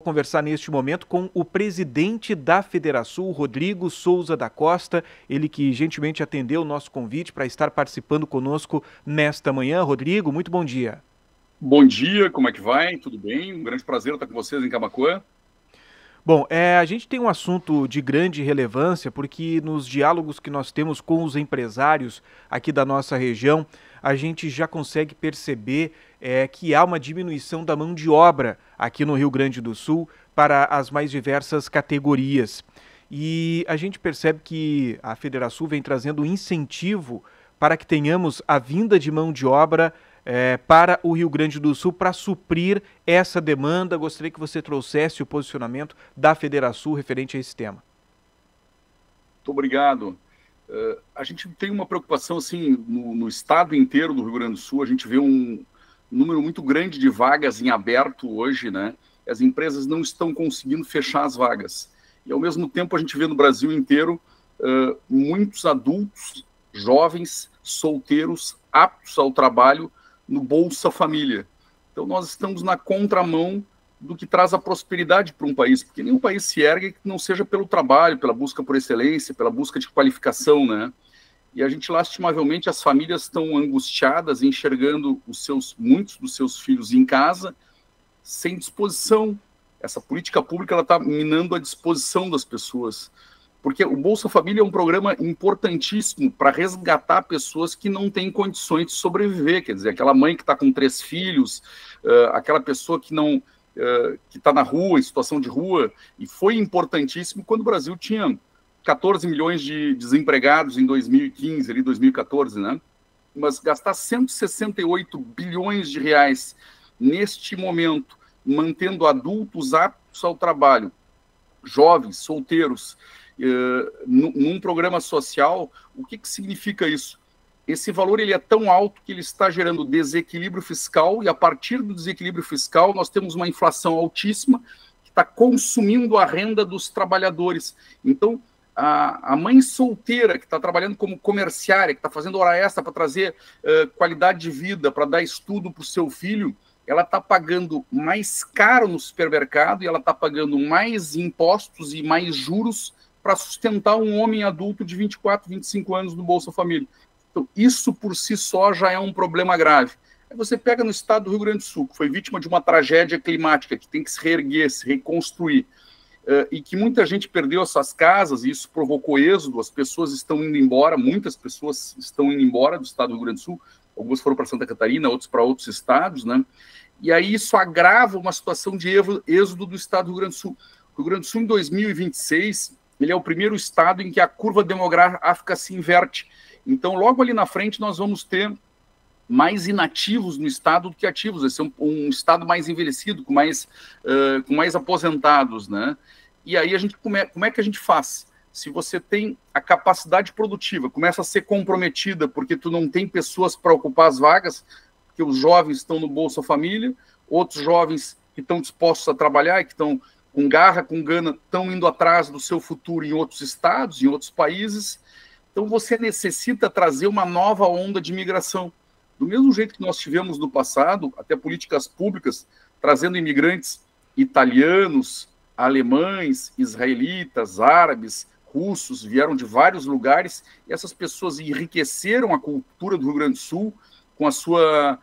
Conversar neste momento com o presidente da Federação, Rodrigo Souza da Costa, ele que gentilmente atendeu o nosso convite para estar participando conosco nesta manhã. Rodrigo, muito bom dia. Bom dia, como é que vai? Tudo bem? Um grande prazer estar com vocês em Camaquã. Bom, a gente tem um assunto de grande relevância porque nos diálogos que nós temos com os empresários aqui da nossa região, a gente já consegue perceber que há uma diminuição da mão de obra aqui no Rio Grande do Sul para as mais diversas categorias. E a gente percebe que a Federação vem trazendo um incentivo para que tenhamos a vinda de mão de obra para o Rio Grande do Sul para suprir essa demanda. Gostaria que você trouxesse o posicionamento da Federação referente a esse tema. Muito obrigado. A gente tem uma preocupação assim no estado inteiro do Rio Grande do Sul. A gente vê um número muito grande de vagas em aberto hoje, né? As empresas não estão conseguindo fechar as vagas. E ao mesmo tempo a gente vê no Brasil inteiro muitos adultos, jovens, solteiros, aptos ao trabalho no Bolsa Família. Então nós estamos na contramão do que traz a prosperidade para um país, porque nenhum país se ergue que não seja pelo trabalho, pela busca por excelência, pela busca de qualificação, né? E a gente, lastimavelmente, as famílias estão angustiadas, enxergando muitos dos seus filhos em casa, sem disposição. Essa política pública ela está minando a disposição das pessoas. Porque o Bolsa Família é um programa importantíssimo para resgatar pessoas que não têm condições de sobreviver. Quer dizer, aquela mãe que está com 3 filhos, aquela pessoa que não que está na rua, em situação de rua, e foi importantíssimo quando o Brasil tinha 14 milhões de desempregados em 2015, ali 2014, né? Mas gastar 168 bilhões de reais neste momento, mantendo adultos aptos ao trabalho, jovens, solteiros, num programa social, o que significa isso? Esse valor ele é tão alto que ele está gerando desequilíbrio fiscal, e a partir do desequilíbrio fiscal nós temos uma inflação altíssima que está consumindo a renda dos trabalhadores. Então, a mãe solteira que está trabalhando como comerciária, que está fazendo hora extra para trazer qualidade de vida, para dar estudo para o seu filho, ela está pagando mais caro no supermercado e ela está pagando mais impostos e mais juros para sustentar um homem adulto de 24, 25 anos no Bolsa Família. Então, isso por si só já é um problema grave. Aí você pega no estado do Rio Grande do Sul, que foi vítima de uma tragédia climática, que tem que se reerguer, se reconstruir, e que muita gente perdeu as suas casas, e isso provocou êxodo, as pessoas estão indo embora, muitas pessoas estão indo embora do estado do Rio Grande do Sul, algumas foram para Santa Catarina, outros para outros estados, né? E aí isso agrava uma situação de êxodo do estado do Rio Grande do Sul. O Rio Grande do Sul, em 2026, ele é o primeiro estado em que a curva demográfica se inverte. Então, logo ali na frente, nós vamos ter mais inativos no estado do que ativos. Vai ser um estado mais envelhecido, com mais aposentados, né? E aí, como é que a gente faz? Se você tem a capacidade produtiva, começa a ser comprometida, porque tu não tem pessoas para ocupar as vagas, porque os jovens estão no Bolsa Família, outros jovens que estão dispostos a trabalhar e que estão com garra, com gana, estão indo atrás do seu futuro em outros estados, em outros países. Então, você necessita trazer uma nova onda de imigração. Do mesmo jeito que nós tivemos no passado, até políticas públicas, trazendo imigrantes italianos, alemães, israelitas, árabes, russos, vieram de vários lugares, e essas pessoas enriqueceram a cultura do Rio Grande do Sul com a sua...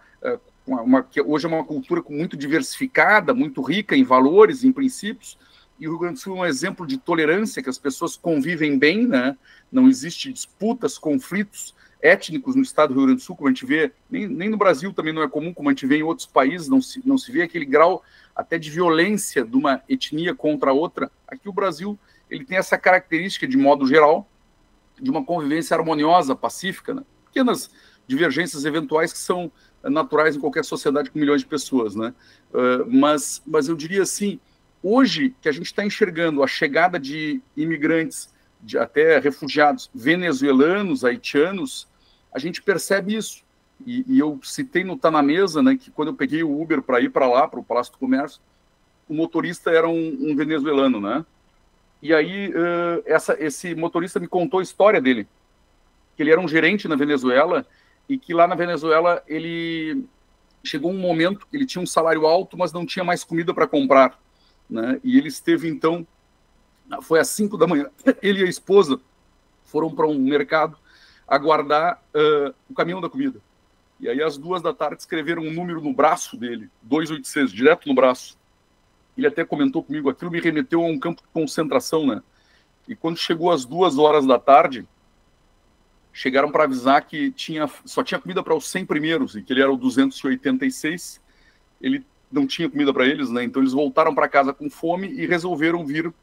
que hoje é uma cultura muito diversificada, muito rica em valores, em princípios, e o Rio Grande do Sul é um exemplo de tolerância, que as pessoas convivem bem, né? Não existe disputas, conflitos étnicos no estado do Rio Grande do Sul, como a gente vê, nem no Brasil também não é comum, como a gente vê em outros países, não se vê aquele grau até de violência de uma etnia contra a outra. Aqui o Brasil ele tem essa característica, de modo geral, de uma convivência harmoniosa, pacífica, né? Pequenas divergências eventuais que são naturais em qualquer sociedade com milhões de pessoas, né? Mas eu diria assim, hoje que a gente está enxergando a chegada de imigrantes, de até refugiados venezuelanos, haitianos, a gente percebe isso. E eu citei no Tá na Mesa, né, que quando eu peguei o Uber para ir para lá, para o Palácio do Comércio, o motorista era um venezuelano, né? E aí esse motorista me contou a história dele, que ele era um gerente na Venezuela e que lá na Venezuela ele chegou um momento que ele tinha um salário alto, mas não tinha mais comida para comprar. né? E ele esteve, então, foi às 5 da manhã, ele e a esposa foram para um mercado aguardar o caminhão da comida. E aí, às 2 da tarde, escreveram um número no braço dele, 286, direto no braço. Ele até comentou comigo, aquilo me remeteu a um campo de concentração, né? E quando chegou às 2 horas da tarde, chegaram para avisar que só tinha comida para os 100 primeiros, e que ele era o 286, ele não tinha comida para eles, né? Então eles voltaram para casa com fome e resolveram vir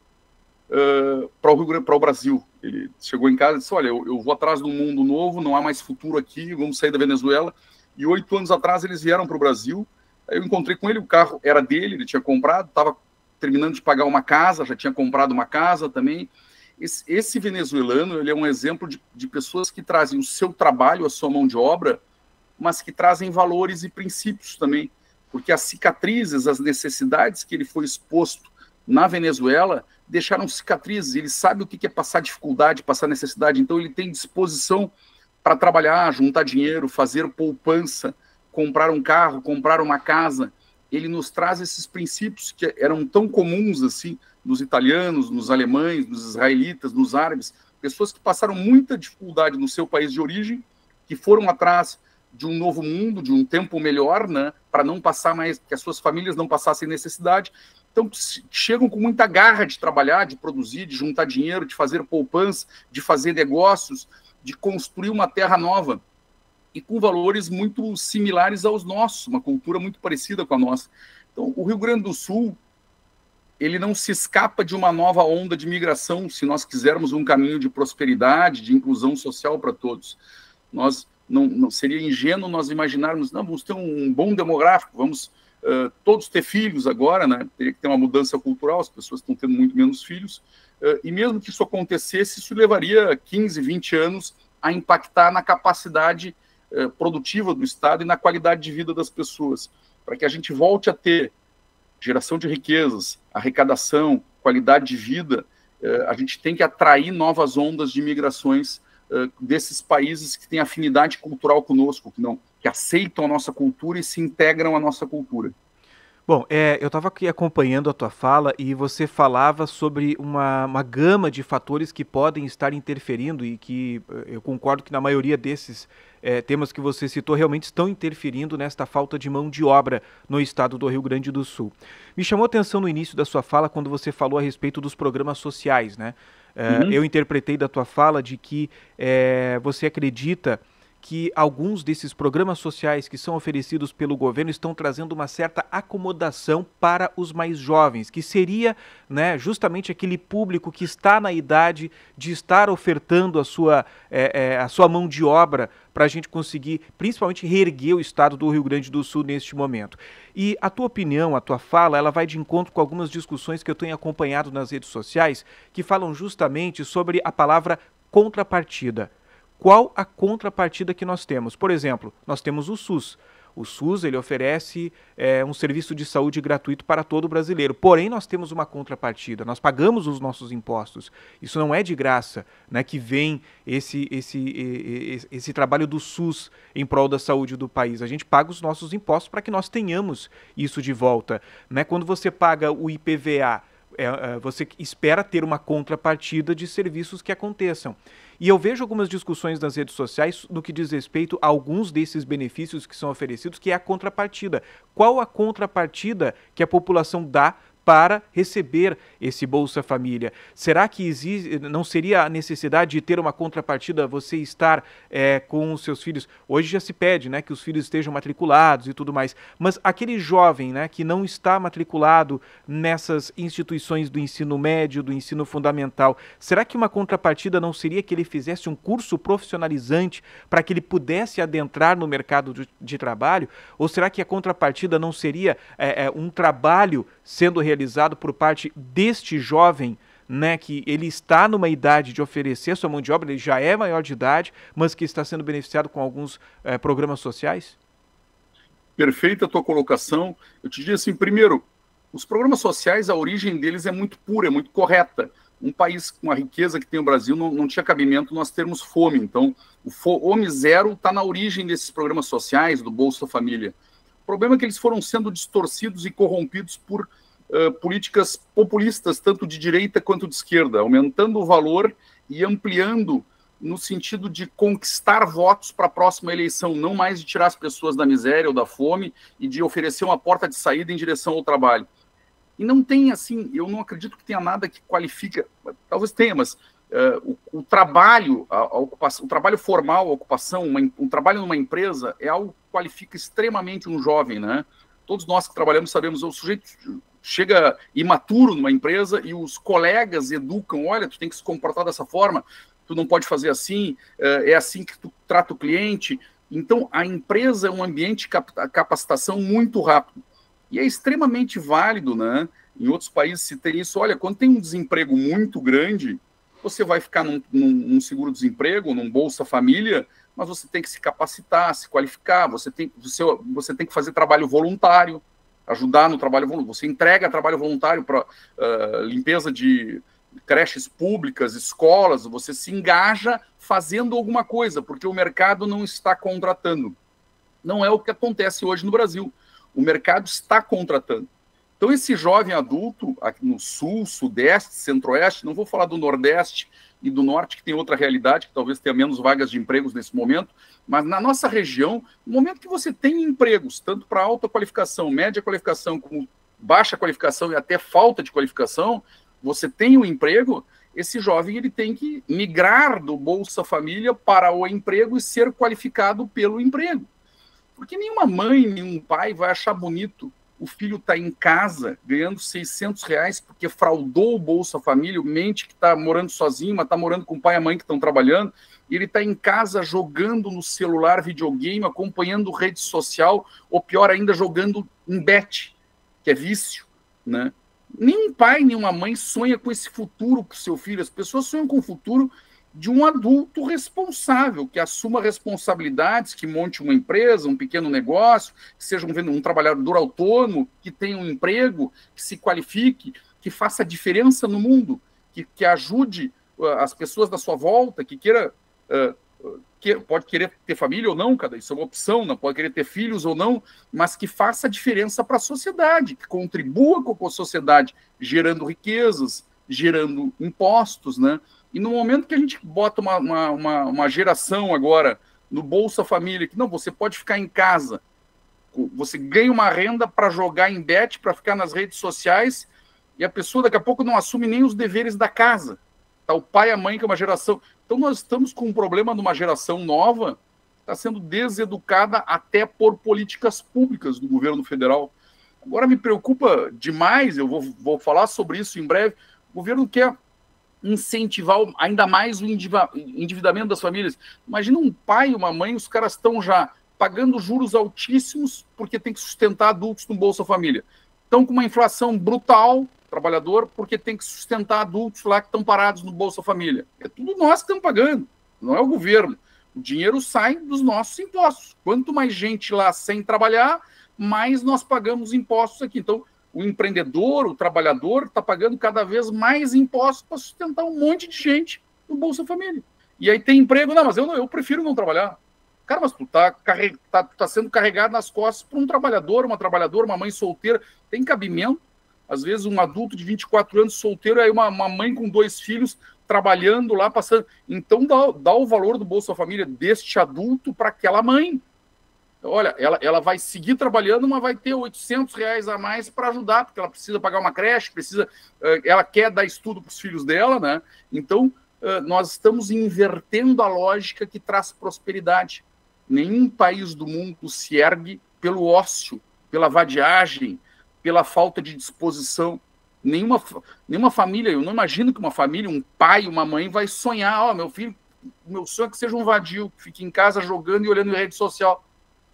para o Brasil. Ele chegou em casa e disse, olha, eu vou atrás de um mundo novo, não há mais futuro aqui, vamos sair da Venezuela. E 8 anos atrás eles vieram para o Brasil. Aí eu encontrei com ele, o carro era dele, ele tinha comprado, estava terminando de pagar uma casa, já tinha comprado uma casa também. Esse venezuelano, ele é um exemplo de pessoas que trazem o seu trabalho, a sua mão de obra, mas que trazem valores e princípios também, porque as cicatrizes, as necessidades que ele foi exposto na Venezuela, deixaram cicatrizes. Ele sabe o que é passar dificuldade, passar necessidade, então ele tem disposição para trabalhar, juntar dinheiro, fazer poupança, comprar um carro, comprar uma casa. Ele nos traz esses princípios que eram tão comuns assim nos italianos, nos alemães, nos israelitas, nos árabes, pessoas que passaram muita dificuldade no seu país de origem, que foram atrás de um novo mundo, de um tempo melhor, né, para não passar mais, que as suas famílias não passassem necessidade. Então, chegam com muita garra de trabalhar, de produzir, de juntar dinheiro, de fazer poupança, de fazer negócios, de construir uma terra nova, e com valores muito similares aos nossos, uma cultura muito parecida com a nossa. Então, o Rio Grande do Sul, ele não se escapa de uma nova onda de migração, se nós quisermos um caminho de prosperidade, de inclusão social para todos. Nós não seria ingênuo nós imaginarmos, não, vamos ter um bom demográfico, vamos todos ter filhos agora, né? Teria que ter uma mudança cultural, as pessoas estão tendo muito menos filhos, e mesmo que isso acontecesse, isso levaria 15, 20 anos a impactar na capacidade produtiva do Estado e na qualidade de vida das pessoas, para que a gente volte a ter geração de riquezas, arrecadação, qualidade de vida. A gente tem que atrair novas ondas de migrações desses países que têm afinidade cultural conosco, que aceitam a nossa cultura e se integram à nossa cultura. Bom, eu estava aqui acompanhando a tua fala e você falava sobre uma gama de fatores que podem estar interferindo e que eu concordo que na maioria desses temas que você citou realmente estão interferindo nesta falta de mão de obra no estado do Rio Grande do Sul. Me chamou a atenção no início da sua fala quando você falou a respeito dos programas sociais, né? Eu interpretei da tua fala de que você acredita que alguns desses programas sociais que são oferecidos pelo governo estão trazendo uma certa acomodação para os mais jovens, que seria, né, justamente aquele público que está na idade de estar ofertando a sua mão de obra para a gente conseguir, principalmente, reerguer o estado do Rio Grande do Sul neste momento. E a tua opinião, a tua fala, ela vai de encontro com algumas discussões que eu tenho acompanhado nas redes sociais, que falam justamente sobre a palavra contrapartida. Qual a contrapartida que nós temos? Por exemplo, nós temos o SUS. O SUS, ele oferece um serviço de saúde gratuito para todo brasileiro. Porém, nós temos uma contrapartida. Nós pagamos os nossos impostos. Isso não é de graça, né, que vem esse trabalho do SUS em prol da saúde do país. A gente paga os nossos impostos para que nós tenhamos isso de volta, né? Quando você paga o IPVA, você espera ter uma contrapartida de serviços que aconteçam. E eu vejo algumas discussões nas redes sociais no que diz respeito a alguns desses benefícios que são oferecidos, que é a contrapartida. Qual a contrapartida que a população dá para receber esse Bolsa Família? Será que não seria a necessidade de ter uma contrapartida, você estar com os seus filhos? Hoje já se pede, né, que os filhos estejam matriculados e tudo mais, mas aquele jovem, né, que não está matriculado nessas instituições do ensino médio, do ensino fundamental, será que uma contrapartida não seria que ele fizesse um curso profissionalizante para que ele pudesse adentrar no mercado de trabalho? Ou será que a contrapartida não seria um trabalho sendo realizado por parte deste jovem, né, que ele está numa idade de oferecer sua mão de obra, ele já é maior de idade, mas que está sendo beneficiado com alguns programas sociais? Perfeita a tua colocação. Eu te digo assim, primeiro, os programas sociais, a origem deles é muito pura, é muito correta. Um país com a riqueza que tem o Brasil não tinha cabimento nós termos fome. Então, o fome zero está na origem desses programas sociais, do Bolsa Família. O problema é que eles foram sendo distorcidos e corrompidos por políticas populistas, tanto de direita quanto de esquerda, aumentando o valor e ampliando no sentido de conquistar votos para a próxima eleição, não mais de tirar as pessoas da miséria ou da fome e de oferecer uma porta de saída em direção ao trabalho. E não tem, assim, eu não acredito que tenha nada que qualifica, talvez tenha, mas o trabalho, a ocupação, o trabalho formal, a ocupação, um trabalho numa empresa é algo que qualifica extremamente um jovem, né? Todos nós que trabalhamos sabemos, o sujeito chega imaturo numa empresa e os colegas educam, olha, tu tem que se comportar dessa forma, tu não pode fazer assim, é assim que tu trata o cliente. Então, a empresa é um ambiente de capacitação muito rápido. E é extremamente válido, né? Em outros países se tem isso. Olha, quando tem um desemprego muito grande, você vai ficar num seguro-desemprego, num Bolsa Família, mas você tem que se capacitar, se qualificar, você tem que fazer trabalho voluntário, ajudar no trabalho voluntário. Você entrega trabalho voluntário para limpeza de creches públicas, escolas, você se engaja fazendo alguma coisa, porque o mercado não está contratando. Não é o que acontece hoje no Brasil. O mercado está contratando. Então, esse jovem adulto, aqui no Sul, Sudeste, Centro-Oeste, não vou falar do Nordeste e do Norte, que tem outra realidade, que talvez tenha menos vagas de empregos nesse momento, mas na nossa região, no momento que você tem empregos, tanto para alta qualificação, média qualificação, como baixa qualificação e até falta de qualificação, você tem um emprego, esse jovem ele tem que migrar do Bolsa Família para o emprego e ser qualificado pelo emprego. Porque nenhuma mãe, nenhum pai vai achar bonito o filho está em casa ganhando R$600 porque fraudou o Bolsa Família, mente que está morando sozinho, mas está morando com o pai e a mãe que estão trabalhando, e ele está em casa jogando no celular videogame, acompanhando rede social, ou pior ainda, jogando em bet, que é vício, né? Nenhum pai, nenhuma mãe sonha com esse futuro para o seu filho. As pessoas sonham com o futuro de um adulto responsável, que assuma responsabilidades, que monte uma empresa, um pequeno negócio, que seja um trabalhador autônomo, que tenha um emprego, que se qualifique, que faça diferença no mundo, que ajude as pessoas da sua volta, que queira... pode querer ter família ou não, isso é uma opção, não pode querer ter filhos ou não, mas que faça diferença para a sociedade, que contribua com a sociedade, gerando riquezas, gerando impostos, né? E no momento que a gente bota uma geração agora no Bolsa Família, que não, você pode ficar em casa, você ganha uma renda para jogar em bet, para ficar nas redes sociais, e a pessoa daqui a pouco não assume nem os deveres da casa. Tá, o pai e a mãe, que é uma geração... Então nós estamos com um problema numa geração nova, está sendo deseducada até por políticas públicas do governo federal. Agora me preocupa demais, eu vou falar sobre isso em breve, o governo quer incentivar ainda mais o endividamento das famílias. Imagina um pai e uma mãe, os caras estão já pagando juros altíssimos porque tem que sustentar adultos no Bolsa Família. Estão com uma inflação brutal, trabalhador, porque tem que sustentar adultos lá que estão parados no Bolsa Família. É tudo nós que estamos pagando, não é o governo. O dinheiro sai dos nossos impostos. Quanto mais gente lá sem trabalhar, mais nós pagamos impostos aqui. Então, o empreendedor, o trabalhador, está pagando cada vez mais impostos para sustentar um monte de gente no Bolsa Família. E aí tem emprego, não, mas eu prefiro não trabalhar. Cara, mas tu tá sendo carregado nas costas por um trabalhador, uma trabalhadora, uma mãe solteira. Tem cabimento? Às vezes um adulto de 24 anos solteiro, aí uma mãe com 2 filhos trabalhando lá, passando. Então dá o valor do Bolsa Família deste adulto para aquela mãe. Olha, ela vai seguir trabalhando, mas vai ter R$800 a mais para ajudar, porque ela precisa pagar uma creche, ela quer dar estudo para os filhos dela, né? Então, nós estamos invertendo a lógica que traz prosperidade. Nenhum país do mundo se ergue pelo ócio, pela vadiagem, pela falta de disposição. Nenhuma família, eu não imagino que uma família, um pai, uma mãe vai sonhar, meu filho, meu sonho é que seja um vadio, que fique em casa jogando e olhando em rede social.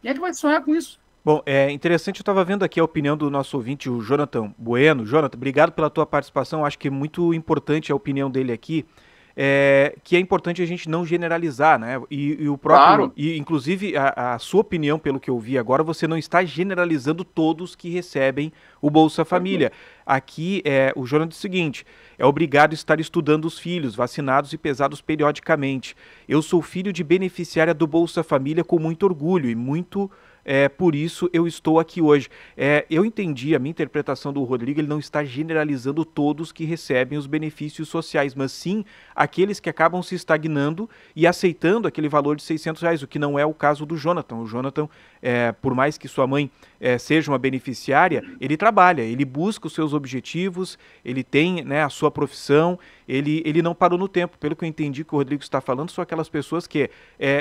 Quem é que vai sonhar com isso? Bom, é interessante, eu estava vendo aqui a opinião do nosso ouvinte, o Jonathan Bueno. Jonathan, obrigado pela tua participação, acho que é muito importante a opinião dele aqui, que é importante a gente não generalizar, né? E o próprio, claro. E inclusive a sua opinião, pelo que eu vi agora, você não está generalizando todos que recebem o Bolsa Família. Aqui o Jonathan diz o seguinte: é obrigado a estar estudando os filhos, vacinados e pesados periodicamente. Eu sou filho de beneficiária do Bolsa Família com muito orgulho e muito por isso eu estou aqui hoje. Eu entendi, a minha interpretação do Rodrigo, ele não está generalizando todos que recebem os benefícios sociais, mas sim aqueles que acabam se estagnando e aceitando aquele valor de R$ 600, o que não é o caso do Jonathan. O Jonathan, por mais que sua mãe seja uma beneficiária, ele trabalha, ele busca os seus objetivos, ele tem, né, a sua profissão, ele não parou no tempo. Pelo que eu entendi que o Rodrigo está falando, são aquelas pessoas que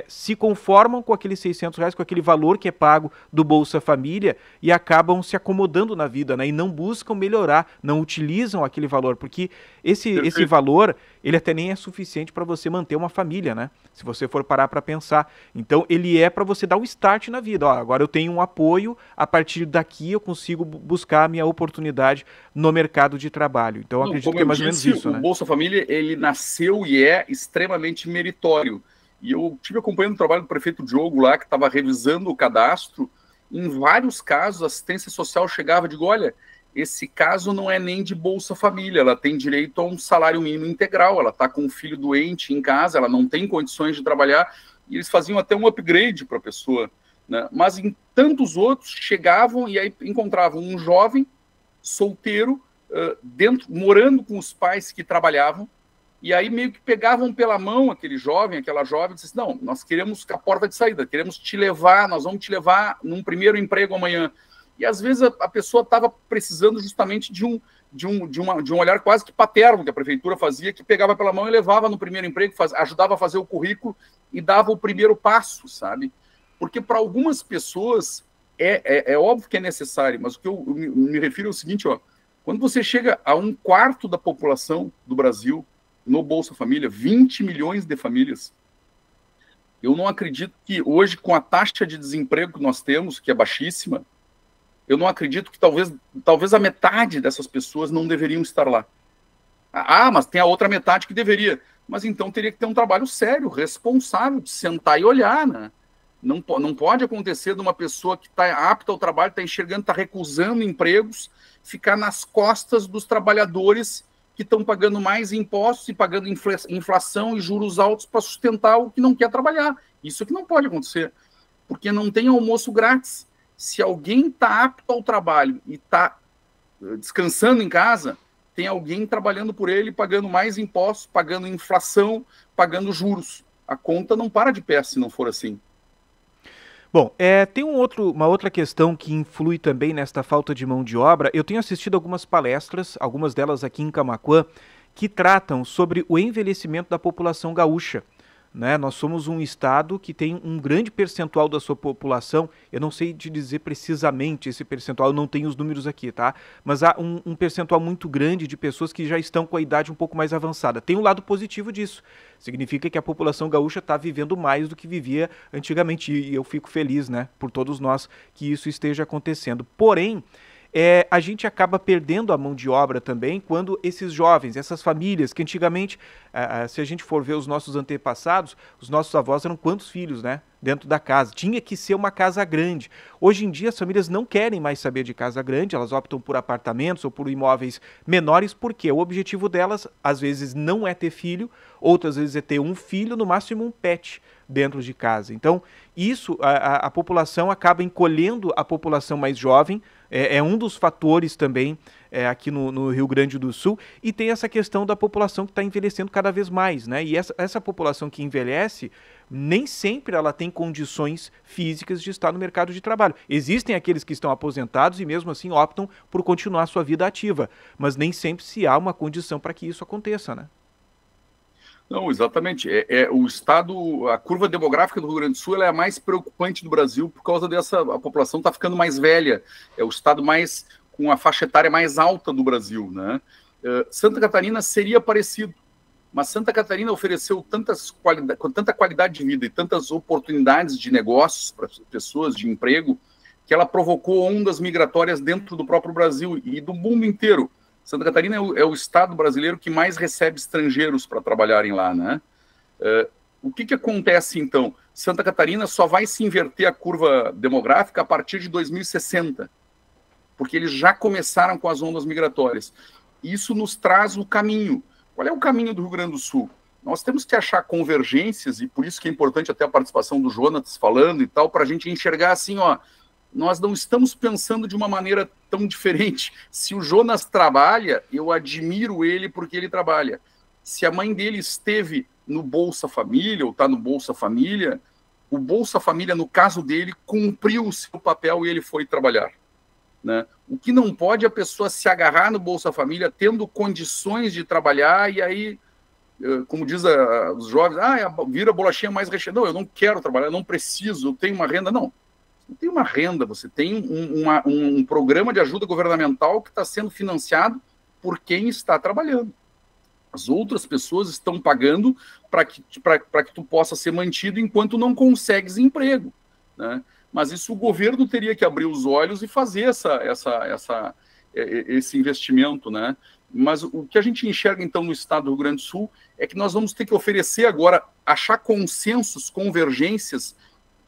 se conformam com aqueles R$ 600, com aquele valor que é pago do Bolsa Família e acabam se acomodando na vida, né, e não buscam melhorar, não utilizam aquele valor, porque esse valor, ele até nem é suficiente para você manter uma família, né, se você for parar para pensar. Então, ele é para você dar um start na vida. Ó, agora eu tenho um apoio, a partir daqui eu consigo buscar a minha oportunidade no mercado de trabalho. Então, eu acredito que é mais ou menos isso, né? O Bolsa Família, ele nasceu e é extremamente meritório. E eu tive acompanhando o trabalho do prefeito Diogo lá, que estava revisando o cadastro. Em vários casos, a assistência social chegava e digo, olha, esse caso não é nem de Bolsa Família, ela tem direito a um salário mínimo integral, ela está com um filho doente em casa, ela não tem condições de trabalhar, e eles faziam até um upgrade para a pessoa, né? Mas em tantos outros chegavam e aí encontravam um jovem solteiro, morando com os pais que trabalhavam, e aí meio que pegavam pela mão aquele jovem, aquela jovem, e disse, não, nós queremos a porta de saída, queremos te levar, nós vamos te levar num primeiro emprego amanhã. E às vezes a pessoa estava precisando justamente de um olhar quase que paterno que a prefeitura fazia, que pegava pela mão e levava no primeiro emprego, ajudava a fazer o currículo e dava o primeiro passo, sabe? Porque para algumas pessoas é óbvio que é necessário, mas o que eu me refiro é o seguinte, ó, quando você chega a 1/4 da população do Brasil no Bolsa Família, 20 milhões de famílias, eu não acredito que hoje, com a taxa de desemprego que nós temos, que é baixíssima, eu não acredito que talvez a metade dessas pessoas não deveriam estar lá. Ah, mas tem a outra metade que deveria. Mas então teria que ter um trabalho sério, responsável, de sentar e olhar, né? Não pode acontecer de uma pessoa que está apta ao trabalho, está enxergando, está recusando empregos, ficar nas costas dos trabalhadores que estão pagando mais impostos e pagando inflação e juros altos para sustentar o que não quer trabalhar. Isso que não pode acontecer, porque não tem almoço grátis. Se alguém está apto ao trabalho e está descansando em casa, tem alguém trabalhando por ele, pagando mais impostos, pagando inflação, pagando juros. A conta não para de pé se não for assim. Bom, tem uma outra questão que influi também nesta falta de mão de obra. Eu tenho assistido algumas palestras, algumas delas aqui em Camaquã, que tratam sobre o envelhecimento da população gaúcha, né? Nós somos um estado que tem um grande percentual da sua população, eu não sei te dizer precisamente esse percentual, eu não tenho os números aqui, tá? Mas há um percentual muito grande de pessoas que já estão com a idade um pouco mais avançada. Tem um lado positivo disso, significa que a população gaúcha está vivendo mais do que vivia antigamente, e eu fico feliz, né, por todos nós que isso esteja acontecendo. Porém, a gente acaba perdendo a mão de obra também quando esses jovens, essas famílias que antigamente, se a gente for ver os nossos antepassados, os nossos avós eram quantos filhos, né, dentro da casa? Tinha que ser uma casa grande. Hoje em dia as famílias não querem mais saber de casa grande, elas optam por apartamentos ou por imóveis menores, porque o objetivo delas às vezes não é ter filho, outras vezes é ter um filho, no máximo um pet dentro de casa. Então isso, a população acaba encolhendo a população mais jovem, é um dos fatores também aqui no Rio Grande do Sul, e tem essa questão da população que está envelhecendo cada vez mais, né? E essa população que envelhece, nem sempre ela tem condições físicas de estar no mercado de trabalho. Existem aqueles que estão aposentados e mesmo assim optam por continuar sua vida ativa, mas nem sempre se há uma condição para que isso aconteça, né? Não, exatamente. O estado, a curva demográfica do Rio Grande do Sul, ela é a mais preocupante do Brasil por causa a população está ficando mais velha. É o estado com a faixa etária mais alta do Brasil, né? Santa Catarina seria parecido, mas Santa Catarina ofereceu tanta qualidade de vida e tantas oportunidades de negócios para as pessoas, de emprego, que ela provocou ondas migratórias dentro do próprio Brasil e do mundo inteiro. Santa Catarina é o estado brasileiro que mais recebe estrangeiros para trabalharem lá, né? O que acontece, então? Santa Catarina só vai se inverter a curva demográfica a partir de 2060, porque eles já começaram com as ondas migratórias. Isso nos traz o caminho. Qual é o caminho do Rio Grande do Sul? Nós temos que achar convergências, e por isso que é importante até a participação do Jonatas falando e tal, para a gente enxergar assim, ó, nós não estamos pensando de uma maneira tão diferente. Se o Jonas trabalha, eu admiro ele porque ele trabalha. Se a mãe dele esteve no Bolsa Família, ou está no Bolsa Família, o Bolsa Família, no caso dele, cumpriu o seu papel e ele foi trabalhar. Né? O que não pode é a pessoa se agarrar no Bolsa Família tendo condições de trabalhar e aí, como diz os jovens, vira bolachinha mais recheada. Não, eu não quero trabalhar, eu não preciso, eu tenho uma renda. Não, você não tem uma renda, você tem um programa de ajuda governamental que está sendo financiado por quem está trabalhando. As outras pessoas estão pagando para que tu possa ser mantido enquanto não consegues emprego, né? Mas isso o governo teria que abrir os olhos e fazer esse investimento, né? Mas o que a gente enxerga, então, no estado do Rio Grande do Sul é que nós vamos ter que oferecer agora, achar consensos, convergências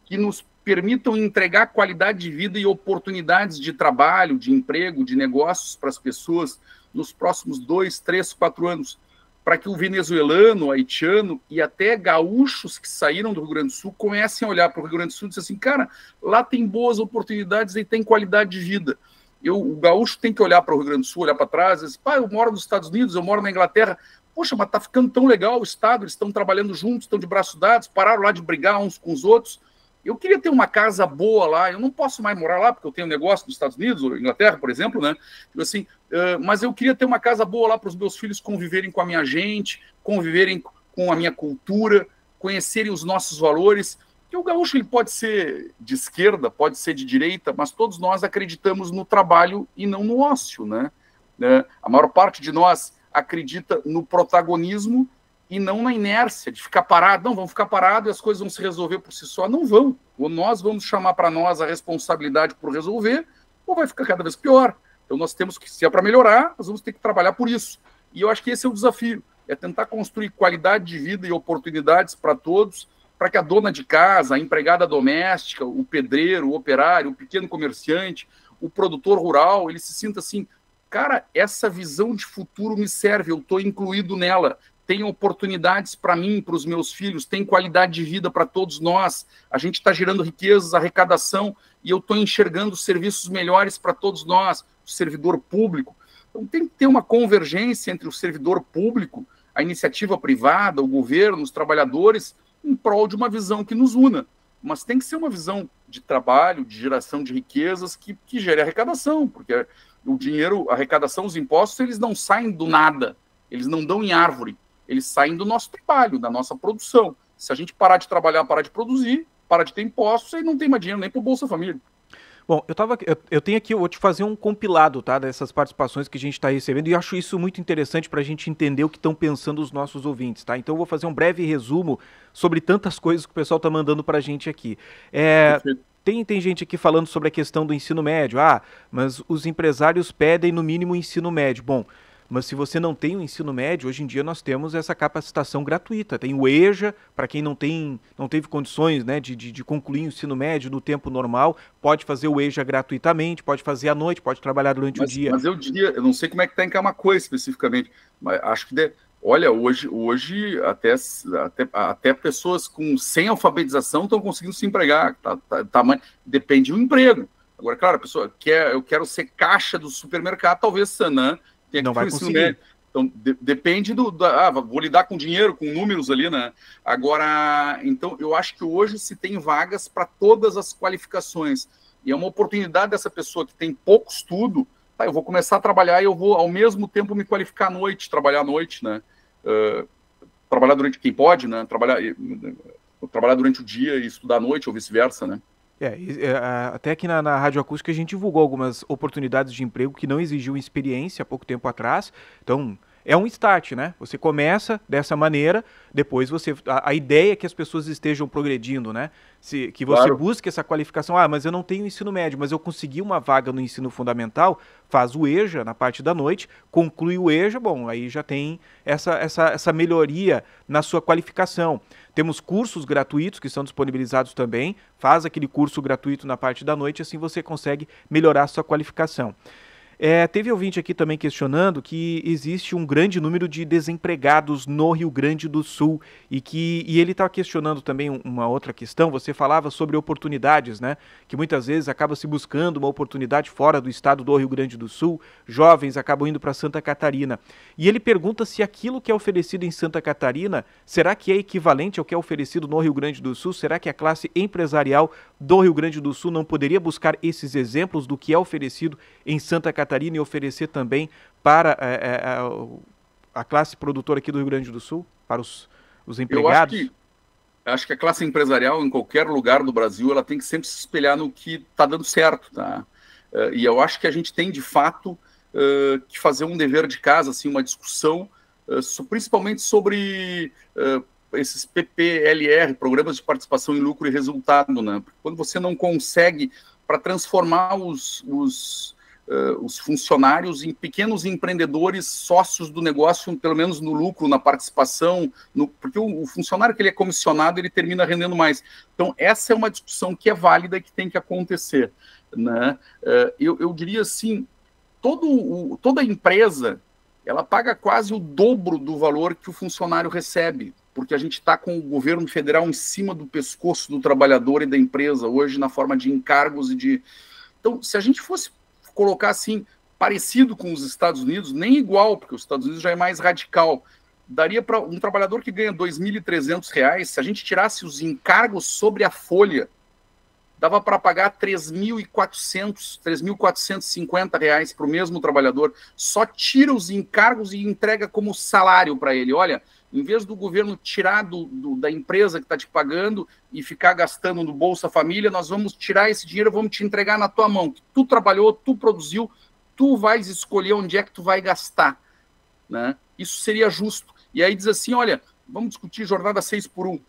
que nos permitam entregar qualidade de vida e oportunidades de trabalho, de emprego, de negócios para as pessoas nos próximos 2, 3, 4 anos, para que o venezuelano, o haitiano e até gaúchos que saíram do Rio Grande do Sul comecem a olhar para o Rio Grande do Sul e dizer assim, cara, lá tem boas oportunidades e tem qualidade de vida. O gaúcho tem que olhar para o Rio Grande do Sul, olhar para trás e dizer, eu moro nos Estados Unidos, eu moro na Inglaterra, poxa, mas está ficando tão legal o estado, eles estão trabalhando juntos, estão de braços dados, pararam lá de brigar uns com os outros. Eu queria ter uma casa boa lá, eu não posso mais morar lá, porque eu tenho um negócio nos Estados Unidos, ou Inglaterra, por exemplo, né? Assim, mas eu queria ter uma casa boa lá para os meus filhos conviverem com a minha gente, conviverem com a minha cultura, conhecerem os nossos valores. Porque o gaúcho ele pode ser de esquerda, pode ser de direita, mas todos nós acreditamos no trabalho e não no ócio, né? A maior parte de nós acredita no protagonismo e não na inércia de ficar parado. Não, vamos ficar parado e as coisas vão se resolver por si só. Não vão. Ou nós vamos chamar para nós a responsabilidade por resolver, ou vai ficar cada vez pior. Então nós temos que, se é para melhorar, nós vamos ter que trabalhar por isso. E eu acho que esse é o desafio, é tentar construir qualidade de vida e oportunidades para todos, para que a dona de casa, a empregada doméstica, o pedreiro, o operário, o pequeno comerciante, o produtor rural, ele se sinta assim, cara, essa visão de futuro me serve, eu estou incluído nela. Tem oportunidades para mim, para os meus filhos, tem qualidade de vida para todos nós, a gente está gerando riquezas, arrecadação, e eu estou enxergando serviços melhores para todos nós, o servidor público. Então tem que ter uma convergência entre o servidor público, a iniciativa privada, o governo, os trabalhadores, em prol de uma visão que nos una. Mas tem que ser uma visão de trabalho, de geração de riquezas que gere arrecadação, porque o dinheiro, a arrecadação, os impostos, eles não saem do nada, eles não dão em árvore. Eles saem do nosso trabalho, da nossa produção. Se a gente parar de trabalhar, parar de produzir, parar de ter impostos, aí não tem mais dinheiro nem para o Bolsa Família. Bom, eu tenho aqui, eu vou te fazer um compilado, tá, dessas participações que a gente está recebendo e acho isso muito interessante para a gente entender o que estão pensando os nossos ouvintes, tá? Então eu vou fazer um breve resumo sobre tantas coisas que o pessoal está mandando para a gente aqui. Tem gente aqui falando sobre a questão do ensino médio. Mas os empresários pedem no mínimo ensino médio. Bom, mas se você não tem o ensino médio, hoje em dia nós temos essa capacitação gratuita. Tem o EJA, para quem não teve condições, né, de concluir o ensino médio no tempo normal, pode fazer o EJA gratuitamente, pode fazer à noite, pode trabalhar durante o dia. Mas eu diria, eu não sei como é que está em Camaquã especificamente, mas acho que olha, hoje até pessoas sem alfabetização estão conseguindo se empregar. Depende do emprego. Agora, claro, a pessoa eu quero ser caixa do supermercado, talvez Sanã não vai conseguir. Então, depende vou lidar com dinheiro, com números ali, né? Agora, então, eu acho que hoje se tem vagas para todas as qualificações. E é uma oportunidade dessa pessoa que tem pouco estudo, eu vou começar a trabalhar e eu vou, ao mesmo tempo, me qualificar à noite, trabalhar à noite, né? Trabalhar durante quem pode, né? Trabalhar durante o dia e estudar à noite, ou vice-versa, né? Até aqui na Rádio Acústica a gente divulgou algumas oportunidades de emprego que não exigiam experiência há pouco tempo atrás. Então, é um start, né? Você começa dessa maneira, depois a ideia é que as pessoas estejam progredindo, né? Que você Claro. busque essa qualificação. Mas eu não tenho ensino médio, mas eu consegui uma vaga no ensino fundamental, faz o EJA na parte da noite, conclui o EJA, bom, aí já tem essa melhoria na sua qualificação. Temos cursos gratuitos que são disponibilizados também, faz aquele curso gratuito na parte da noite, assim você consegue melhorar a sua qualificação. Teve ouvinte aqui também questionando que existe um grande número de desempregados no Rio Grande do Sul e ele está questionando também uma outra questão. Você falava sobre oportunidades, né? Que muitas vezes acaba se buscando uma oportunidade fora do estado do Rio Grande do Sul, jovens acabam indo para Santa Catarina. E ele pergunta se aquilo que é oferecido em Santa Catarina, será que é equivalente ao que é oferecido no Rio Grande do Sul? Será que a classe empresarial do Rio Grande do Sul não poderia buscar esses exemplos do que é oferecido em Santa Catarina e oferecer também para a classe produtora aqui do Rio Grande do Sul, para os empregados? Acho que a classe empresarial, em qualquer lugar do Brasil, ela tem que sempre se espelhar no que está dando certo, tá? E eu acho que a gente tem, de fato, que fazer um dever de casa, assim, uma discussão, principalmente sobre esses PPLR, Programas de Participação em Lucro e Resultado, né? Porque quando você não consegue, para transformar os funcionários em pequenos empreendedores, sócios do negócio, pelo menos no lucro, na participação, porque o funcionário que ele é comissionado, ele termina rendendo mais. Então, essa é uma discussão que é válida e que tem que acontecer, né? Eu diria assim, toda empresa, ela paga quase o dobro do valor que o funcionário recebe, porque a gente está com o governo federal em cima do pescoço do trabalhador e da empresa, hoje na forma de encargos e de... Então, se a gente fosse colocar assim, parecido com os Estados Unidos, nem igual, porque os Estados Unidos já é mais radical, daria para um trabalhador que ganha R$ 2.300, se a gente tirasse os encargos sobre a folha, dava para pagar R$ 3.400, R$ 3.450 para o mesmo trabalhador, só tira os encargos e entrega como salário para ele. Olha, em vez do governo tirar da empresa que está te pagando e ficar gastando no Bolsa Família, nós vamos tirar esse dinheiro, vamos te entregar na tua mão. Tu trabalhou, tu produziu, tu vais escolher onde é que tu vai gastar, né? Isso seria justo. E aí diz assim, olha, vamos discutir jornada 6x1.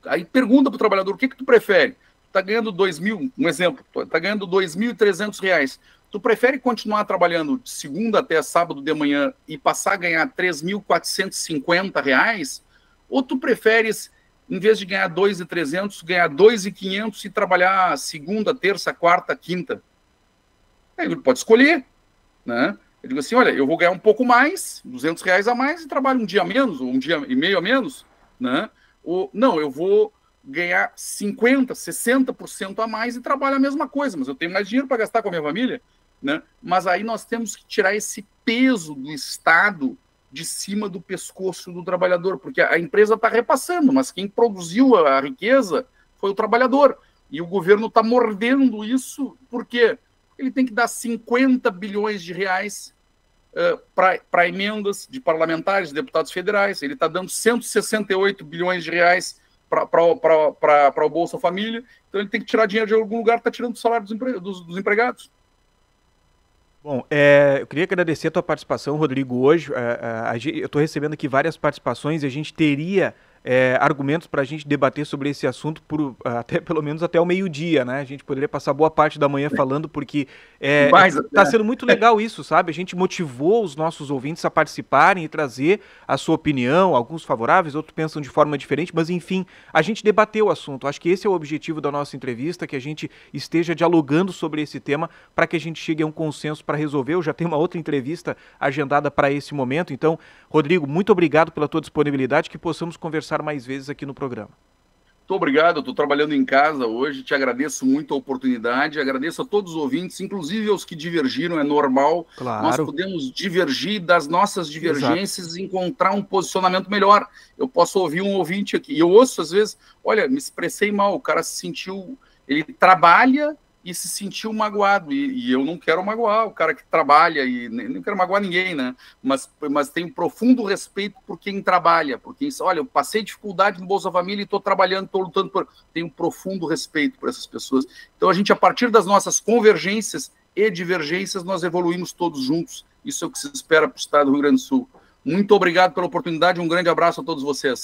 Aí pergunta para o trabalhador, o que tu prefere? Tu está ganhando 2.000, um exemplo, está ganhando R$ 2.300. Tu prefere continuar trabalhando de segunda até sábado de manhã e passar a ganhar R$ 3.450? Ou tu preferes, em vez de ganhar R$ 2.300, ganhar R$ 2.500 e trabalhar segunda, terça, quarta, quinta? Aí ele pode escolher, né? Eu digo assim, olha, eu vou ganhar um pouco mais, R$ 200 a mais, e trabalho um dia a menos, ou um dia e meio a menos, né? Ou, não, eu vou ganhar 50%, 60% a mais e trabalho a mesma coisa, mas eu tenho mais dinheiro para gastar com a minha família, né? Mas aí nós temos que tirar esse peso do Estado de cima do pescoço do trabalhador, porque a empresa está repassando, mas quem produziu a riqueza foi o trabalhador. E o governo está mordendo isso, por quê? Ele tem que dar 50 bilhões de reais para emendas de parlamentares, de deputados federais, ele está dando 168 bilhões de reais para o Bolsa Família, então ele tem que tirar dinheiro de algum lugar, está tirando o salário dos empregados. Bom, eu queria agradecer a tua participação, Rodrigo, hoje. Eu estou recebendo aqui várias participações e a gente teria argumentos para a gente debater sobre esse assunto até pelo menos até o meio-dia, né? A gente poderia passar boa parte da manhã falando, porque está sendo muito legal isso, sabe? A gente motivou os nossos ouvintes a participarem e trazer a sua opinião, alguns favoráveis, outros pensam de forma diferente, mas enfim, a gente debateu o assunto. Acho que esse é o objetivo da nossa entrevista, que a gente esteja dialogando sobre esse tema para que a gente chegue a um consenso para resolver. Eu já tenho uma outra entrevista agendada para esse momento, então, Rodrigo, muito obrigado pela tua disponibilidade, que possamos conversar mais vezes aqui no programa. Muito obrigado, estou trabalhando em casa hoje, te agradeço muito a oportunidade, agradeço a todos os ouvintes, inclusive aos que divergiram, é normal, claro. Nós podemos divergir das nossas divergências e encontrar um posicionamento melhor. Eu posso ouvir um ouvinte aqui, e eu ouço às vezes, olha, me expressei mal, o cara se sentiu, ele trabalha e se sentiu magoado, e eu não quero magoar o cara que trabalha, e nem não quero magoar ninguém, né? Mas tenho profundo respeito por quem trabalha, porque, olha, eu passei dificuldade no Bolsa Família e estou trabalhando, estou lutando tenho profundo respeito por essas pessoas. Então, a gente, a partir das nossas convergências e divergências, nós evoluímos todos juntos. Isso é o que se espera para o Estado do Rio Grande do Sul. Muito obrigado pela oportunidade, um grande abraço a todos vocês.